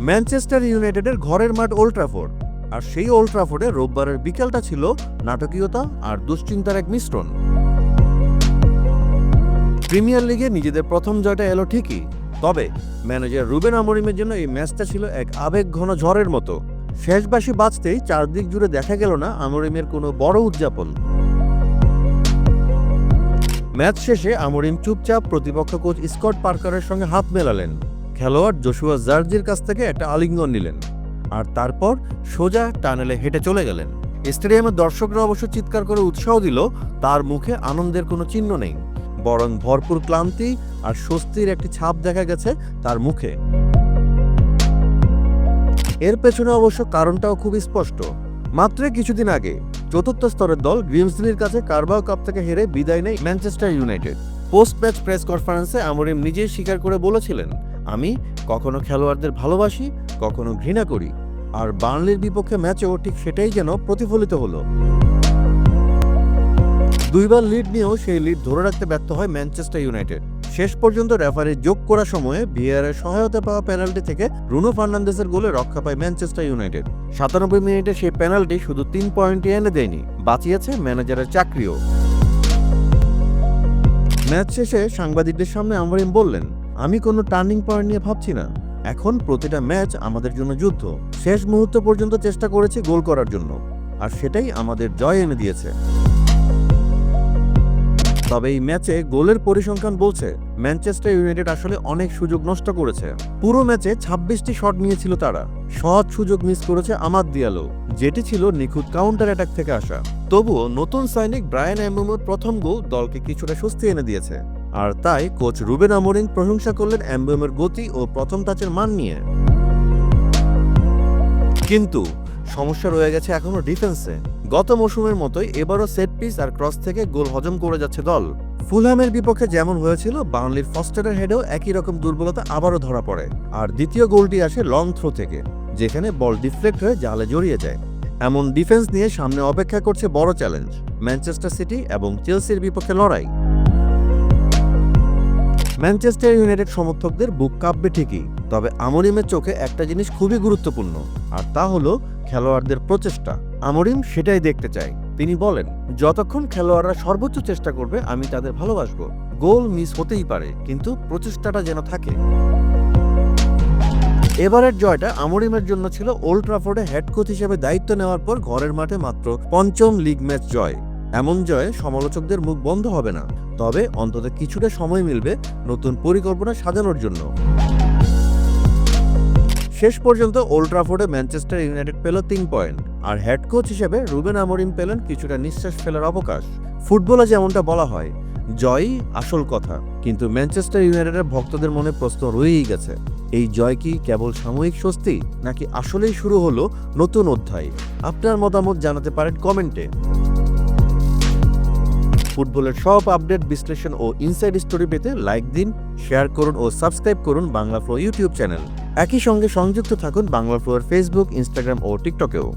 Manchester ইউনাইটেডের ঘরের মাঠ ওল্ড ট্রাফোর্ড, আর সেই ওল্ড ট্রাফোর্ডে রোববারের বিকেলটা ছিল নাটকীয়তা আর দুশ্চিন্তার এক মিশ্রণ। প্রিমিয়ার লিগে নিজেদের প্রথম জয়টা এলো ঠিকই, তবে ম্যানেজার রুবেন আমোরিমের জন্য এই ম্যাচটা ছিল এক আবেগঘন ঝড়ের মতো। শেষ বাঁশি বাজতেই চারদিক জুড়ে দেখা গেল না আমোরিমের কোনো বড় উদযাপন। ম্যাচ শেষে আমোরিম চুপচাপ প্রতিপক্ষ কোচ স্কট পার্কারের সঙ্গে হাত মেলালেন, খেলোয়াড় জোশুয়া জার্জির কাছ থেকে একটা আলিঙ্গন নিলেন, আর তারপর সোজা টানেলে হেঁটে চলে গেলেন। স্টেডিয়ামের দর্শকরা অবশ্য চিৎকার করে উৎসাহ দিল, তার মুখে আনন্দের কোনো চিহ্ন নেই, বরং ভরপুর ক্লান্তি আর স্বস্তির একটি ছাপ দেখা গেছে তার মুখে। এর পেছনে অবশ্য কারণটাও খুব স্পষ্ট। মাত্র কিছুদিন আগে চতুর্থ স্তরের দল গ্রিমসলির কাছে কারবাও কাপ থেকে হেরে বিদায় নেয় Manchester United. Post match press কনফারেন্সে আমোরিম নিজেই স্বীকার করে বলেছিলেন, আমি কখনো খেলোয়াড়দের ভালোবাসি, কখনো ঘৃণা করি, আর বার্নলির বিপক্ষে ম্যাচেও ঠিক সেটাই যেন প্রতিফলিত হলো। দুইবার লিড নিয়েও সেই লিড ধরে রাখতে ব্যর্থ হয় ম্যানচেস্টার ইউনাইটেড। শেষ পর্যন্ত রেফারি যোগ করার সময়ে ভিএআরের সহায়তা পাওয়া পেনাল্টি থেকে ব্রুনো ফার্নান্দেসের গোলে রক্ষা পায় ম্যানচেস্টার ইউনাইটেড। 97 মিনিটে সেই পেনাল্টি শুধু 3 পয়েন্টে এনে দেয়নি, বাঁচিয়েছে ম্যানেজারের চাকরিও। ম্যাচ শেষে সাংবাদিকদের সামনে আমোরিম বললেন, আমি কোনো টার্নিং পয়েন্ট নিয়ে ভাবছি না, এখন প্রতিটা ম্যাচ আমাদের জন্য যুদ্ধ। শেষ মুহূর্ত পর্যন্ত চেষ্টা করেছি গোল করার জন্য, আর সেটাই আমাদের জয় এনে দিয়েছে। তবে এই ম্যাচে গোলের পরিসংখ্যান বলছে ম্যানচেস্টার ইউনাইটেড আসলে অনেক সুযোগ নষ্ট করেছে। পুরো ম্যাচে 26টি শট নিয়েছিল তারা, সৎ সুযোগ মিস করেছে আমাদ দিয়ালো, যেটি ছিল নিখুঁত কাউন্টার অ্যাটাক থেকে আসা। তবুও নতুন সাইনিক ব্রায়ান এমবুমোর প্রথম গোল দলকে কিছুটা স্বস্তি এনে দিয়েছে, আর তাই কোচ রুবেন আমোরিম প্রশংসা করলেন এমবুমের গতি ও প্রথম টাচের মান নিয়ে। কিন্তু সমস্যা রয়ে গেছে এখনো ডিফেন্সে। গত মৌসুমের মতোই এবারও সেট পিস আর ক্রস থেকে গোল হজম করে যাচ্ছে দল। ফুলহ্যামের বিপক্ষে যেমন হয়েছিল, বার্নলির ফস্টারের হেডেও একই রকম দুর্বলতা আবারও ধরা পড়ে, আর দ্বিতীয় গোলটি আসে লং থ্রো থেকে, যেখানে বল ডিফ্লেক্ট হয়ে জালে জড়িয়ে যায়। এমন ডিফেন্স নিয়ে সামনে অপেক্ষা করছে বড় চ্যালেঞ্জ, ম্যানচেস্টার সিটি এবং চেলসির বিপক্ষে লড়াই। ম্যানচেস্টার ইউনাইটেড সমর্থকদের বুক কাঁপবে ঠিকই, তবে আমোরিমের চোখে একটা জিনিস খুবই গুরুত্বপূর্ণ, আর তা হলো খেলোয়াড়দের প্রচেষ্টা। আমোরিম সেটাই দেখতে চায়। তিনি বলেন, যতক্ষণ খেলোয়াড়রা সর্বোচ্চ চেষ্টা করবে আমি তাদের ভালোবাসবো। গোল মিস হতেই পারে, কিন্তু প্রচেষ্টাটা যেন থাকে। এবারের জয়টা আমোরিমের জন্য ছিল ওল্ড ট্রাফোর্ডে হেড কোচ হিসেবে দায়িত্ব নেওয়ার পর ঘরের মাঠে মাত্র 5ম লিগ ম্যাচ জয়। এমন জয়ে সমালোচকদের মুখ বন্ধ হবে না, তবে অন্তত কিছুটা সময় মিলবে নতুন পরিকল্পনা সাজানোর জন্য। শেষ পর্যন্ত ওল্ড ট্রাফোর্ডে ম্যানচেস্টার ইউনাইটেড পেল 3 পয়েন্ট, আর হেড কোচ হিসেবে রুবেন আমোরিম পেলেন কিছুটা নিঃশ্বাস ফেলার অবকাশ। ফুটবলে যেমনটা বলা হয়, জয়ই আসল কথা, কিন্তু ম্যানচেস্টার ইউনাইটেডের ভক্তদের মনে প্রশ্ন রয়েই গেছে, এই জয় কি কেবল সাময়িক স্বস্তি, নাকি আসলেই শুরু হলো নতুন অধ্যায়? আপনার মতামত জানাতে পারেন কমেন্টে। ফুটবলের সব আপডেট, বিশ্লেষণ ও ইনসাইড স্টোরি পেতে লাইক দিন, শেয়ার করুন ও সাবস্ক্রাইব করুন বাংলা ফ্লো ইউটিউব চ্যানেল। একই সঙ্গে সংযুক্ত থাকুন বাংলা ফ্লোর ফেসবুক, ইনস্টাগ্রাম ও টিকটকেও।